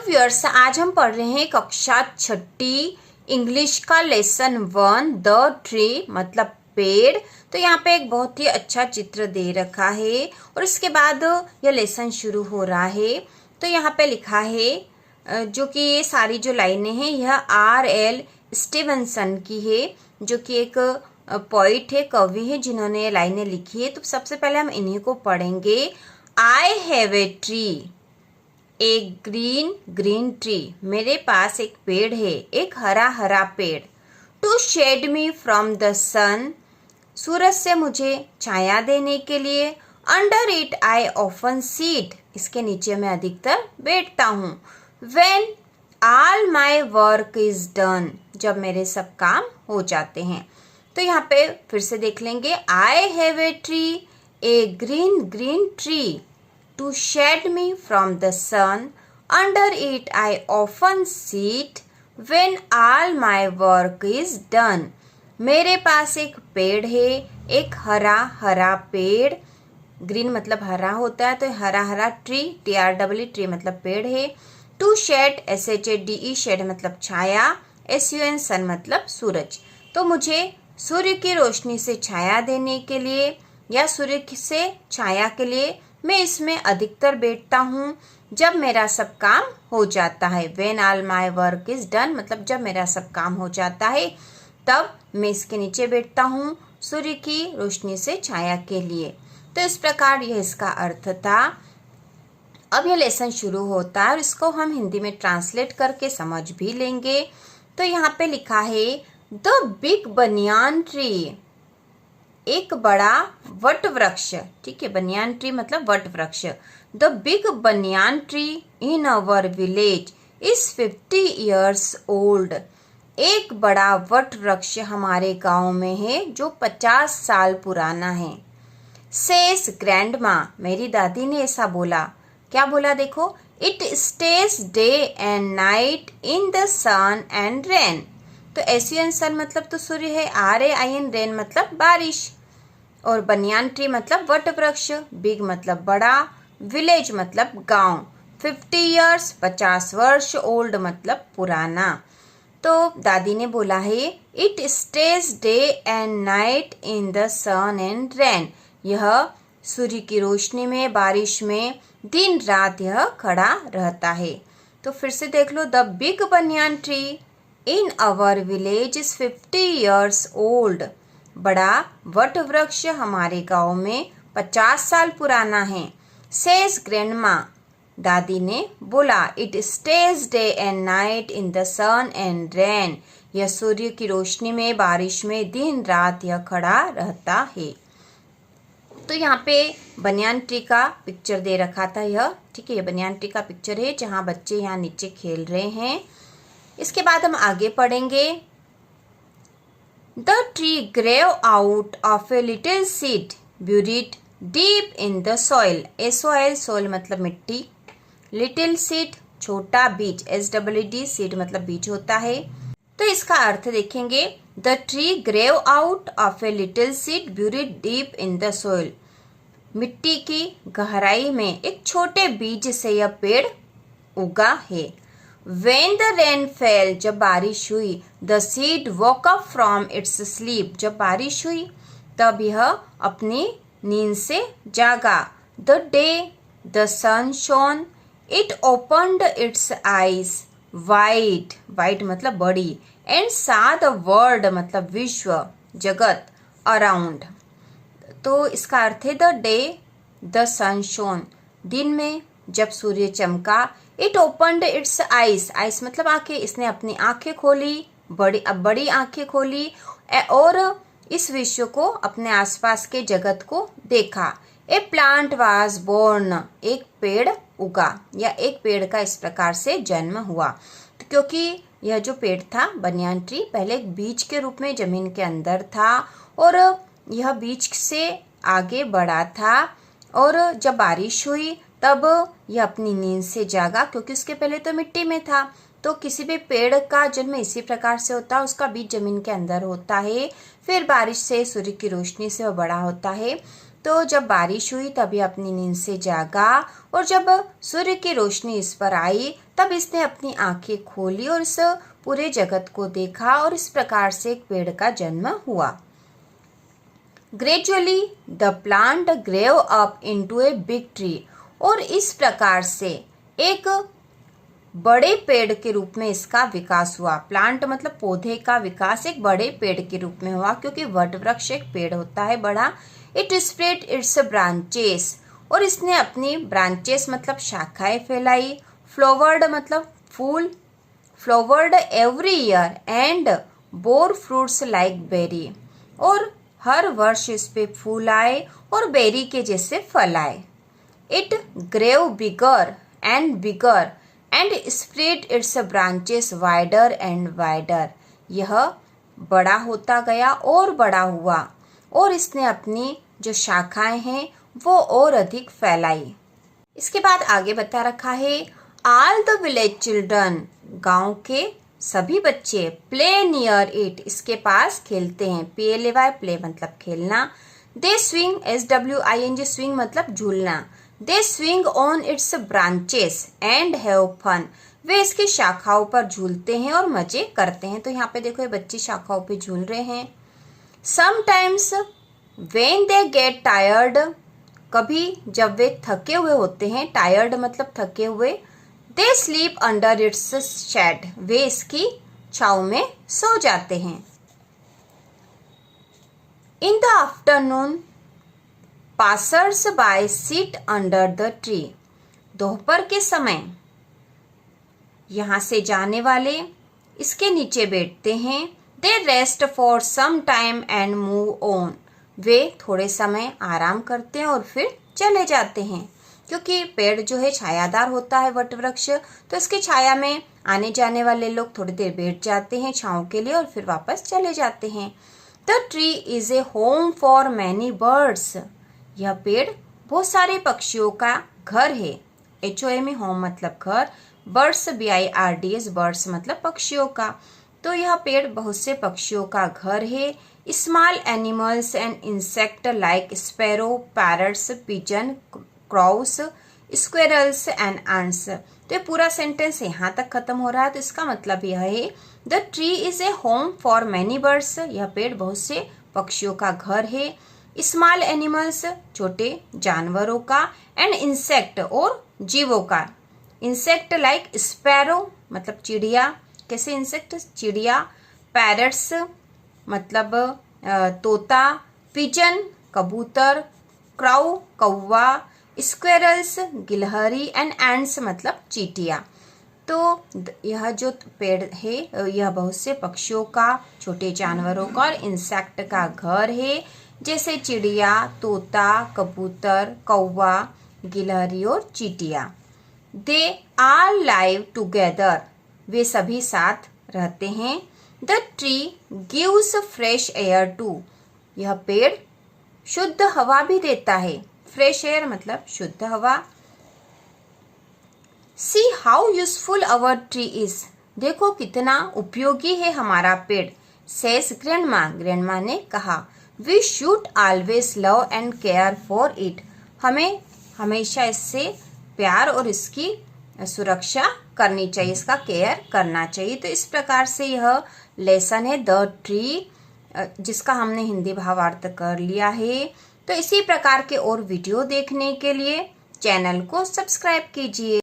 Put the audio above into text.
Viewers, आज हम पढ़ रहे हैं कक्षा छठी इंग्लिश का लेसन 1 द ट्री मतलब पेड़। तो यहाँ पे एक बहुत ही अच्छा चित्र दे रखा है और इसके बाद यह लेसन शुरू हो रहा है। तो यहाँ पे लिखा है जो कि ये सारी जो लाइनें हैं यह R.L. स्टीवनसन की है, जो कि एक पोइट है, कवि है, जिन्होंने ये लाइनें लिखी है। तो सबसे पहले हम इन्हीं को पढ़ेंगे। आई हैव ए ट्री, एक ग्रीन ट्री, मेरे पास एक पेड़ है, एक हरा हरा पेड़। To shade me from the sun, सूरज से मुझे छाया देने के लिए। Under it I often sit, इसके नीचे मैं अधिकतर बैठता हूँ। When all my work is done, जब मेरे सब काम हो जाते हैं। तो यहाँ पे फिर से देख लेंगे। आई have a tree, A green tree, to shade me from the sun. Under it I often sit when all my work is done. मेरे पास एक पेड़ है, एक हरा हरा पेड़। ग्रीन मतलब हरा होता है, तो हरा हरा ट्री, TREE ट्री मतलब पेड़ है। टू शेड SHADE शेड मतलब छाया, SUN सन मतलब सूरज। तो मुझे सूर्य की रोशनी से छाया देने के लिए या सूर्य से छाया के लिए मैं इसमें अधिकतर बैठता हूँ जब मेरा सब काम हो जाता है। When all my work is done मतलब जब मेरा सब काम हो जाता है तब मैं इसके नीचे बैठता हूँ सूर्य की रोशनी से छाया के लिए। तो इस प्रकार यह इसका अर्थ था। अब यह लेसन शुरू होता है और इसको हम हिंदी में ट्रांसलेट करके समझ भी लेंगे। तो यहाँ पे लिखा है द बिग बनियान ट्री, एक बड़ा वट वृक्ष। ठीक है, बनियान ट्री मतलब वट वृक्ष। The big banyan tree in our village is 50 years old, एक बड़ा वट वृक्ष हमारे गांव में है जो 50 साल पुराना है। सेज ग्रैंडमा, मेरी दादी ने ऐसा बोला। क्या बोला देखो, it stays day and night in the sun and rain. तो SUN सन मतलब तो सूर्य है, RAIN रेन मतलब बारिश, और बनियान ट्री मतलब वट वृक्ष, बिग मतलब बड़ा, विलेज मतलब गांव, 50 years 50 वर्ष, ओल्ड मतलब पुराना। तो दादी ने बोला है it stays day and night in the sun and rain, यह सूर्य की रोशनी में, बारिश में, दिन रात यह खड़ा रहता है। तो फिर से देख लो, the big banyan tree in our village is 50 years old, बड़ा वट वृक्ष हमारे गांव में 50 साल पुराना है। सेज ग्रैंडमा, दादी ने बोला, it stays day and night in the sun and rain, यह सूर्य की रोशनी में, बारिश में, दिन रात यह खड़ा रहता है। तो यहाँ पे बनियान ट्री का पिक्चर दे रखा था यह। ठीक है, ये बनियान ट्री का पिक्चर है जहाँ बच्चे यहाँ नीचे खेल रहे हैं। इसके बाद हम आगे पढ़ेंगे। The tree grew out of a little seed buried deep in the soil. A soil मतलब मिट्टी, little seed छोटा बीज, SEED seed मतलब बीज होता है। तो इसका अर्थ देखेंगे। The tree grew out of a little seed buried deep in the soil. मिट्टी की गहराई में एक छोटे बीज से यह पेड़ उगा है। When the rain fell, जब बारिश हुई, the seed woke up from its sleep, जब बारिश हुई तब यह अपनी नींद से जागा। The day the sun shone, it opened its eyes wide, wide मतलब बड़ी, and saw the world मतलब विश्व, जगत, around। तो इसका अर्थ है the day the sun shone, दिन में जब सूर्य चमका। It opened its eyes, eyes मतलब आंखें, इसने अपनी आंखें खोली, बड़ी आंखें खोली और इस विश्व को, अपने आसपास के जगत को देखा। ए प्लांट वाज बोर्न, एक पेड़ उगा या एक पेड़ का इस प्रकार से जन्म हुआ। तो क्योंकि यह जो पेड़ था बनियान ट्री पहले एक बीज के रूप में जमीन के अंदर था और यह बीज से आगे बढ़ा था, और जब बारिश हुई तब यह अपनी नींद से जागा, क्योंकि उसके पहले तो मिट्टी में था। तो किसी भी पेड़ का जन्म इसी प्रकार से होता है, उसका बीज जमीन के अंदर होता है, फिर बारिश से, सूर्य की रोशनी से वह बड़ा होता है। तो जब बारिश हुई तब यह अपनी नींद से जागा और जब सूर्य की रोशनी इस पर आई तब इसने अपनी आंखें खोली और इस पूरे जगत को देखा और इस प्रकार से एक पेड़ का जन्म हुआ। Gradually the plant grew up into a big tree, और इस प्रकार से एक बड़े पेड़ के रूप में इसका विकास हुआ। प्लांट मतलब पौधे का विकास एक बड़े पेड़ के रूप में हुआ, क्योंकि वट वृक्ष एक पेड़ होता है बड़ा। इट स्प्रेड इट्स ब्रांचेस, और इसने अपनी ब्रांचेस मतलब शाखाएं फैलाई। फ्लावर्ड मतलब फूल, flowered every year and bore fruits like berry, और हर वर्ष इस पे फूल आए और बेरी के जैसे फल आए। It grew bigger and bigger and spread its branches wider and wider, यह बड़ा होता गया और बड़ा हुआ, और इसने अपनी जो शाखाएं हैं वो और अधिक फैलाई। इसके बाद आगे बता रखा है, ऑल द विलेज चिल्ड्रन, गांव के सभी बच्चे, प्ले नियर इट, इसके पास खेलते हैं। PLAY प्ले मतलब खेलना। दे स्विंग, SWING स्विंग मतलब झूलना। They swing on its branches and have fun, वे इसकी शाखाओं पर झूलते हैं और मजे करते हैं। तो यहाँ पे देखो ये बच्चे शाखाओं पे झूल रहे हैं। Sometimes when they get tired, कभी जब वे थके हुए होते हैं, टायर्ड मतलब थके हुए, they sleep under its shade, वे इसकी छाव में सो जाते हैं। In the afternoon passers by sit under the tree, दोपहर के समय यहाँ से जाने वाले इसके नीचे बैठते हैं। They rest for some time and move on, वे थोड़े समय आराम करते हैं और फिर चले जाते हैं, क्योंकि पेड़ जो है छायादार होता है वट वृक्ष, तो इसकी छाया में आने जाने वाले लोग थोड़ी देर बैठ जाते हैं छांव के लिए और फिर वापस चले जाते हैं। The tree is a home for many birds, यह पेड़ बहुत सारे पक्षियों का घर है। HOM होम मतलब घर, बर्ड्स BIRDS बर्ड्स मतलब पक्षियों का, तो यह पेड़ बहुत से पक्षियों का घर है। Small animals and insect like sparrow, parrots, pigeon, cross, squirrels and ants. तो ये पूरा सेंटेंस यहाँ तक खत्म हो रहा है, तो इसका मतलब यह है the tree is a home for many birds, यह पेड़ बहुत से पक्षियों का घर है। स्मॉल एनिमल्स छोटे जानवरों का, एंड इंसेक्ट और जीवों का। इंसेक्ट लाइक स्पैरो मतलब चिड़िया, कैसे इंसेक्ट चिड़िया, पैरट्स मतलब तोता, पिजन कबूतर, क्राउ कौवा, स्क्वेरल्स गिलहरी एंड एंट्स मतलब चींटियाँ। तो यह जो पेड़ है यह बहुत से पक्षियों का, छोटे जानवरों का और इंसेक्ट का घर है, जैसे चिड़िया, तोता, कबूतर, कौवा, गिलहरी और चींटियाँ। दे आर लाइव टुगेदर, वे सभी साथ रहते हैं। The tree gives fresh air to, यह पेड़ शुद्ध हवा भी देता है। फ्रेश एयर मतलब शुद्ध हवा। See how useful our tree is, देखो कितना उपयोगी है हमारा पेड़। सेज ग्रैंडमा, ग्रैंडमा ने कहा। We should always love and care for it, हमें हमेशा इससे प्यार और इसकी सुरक्षा करनी चाहिए, इसका केयर करना चाहिए। तो इस प्रकार से यह लेसन है द ट्री, जिसका हमने हिंदी भावार्थ कर लिया है। तो इसी प्रकार के और वीडियो देखने के लिए चैनल को सब्सक्राइब कीजिए।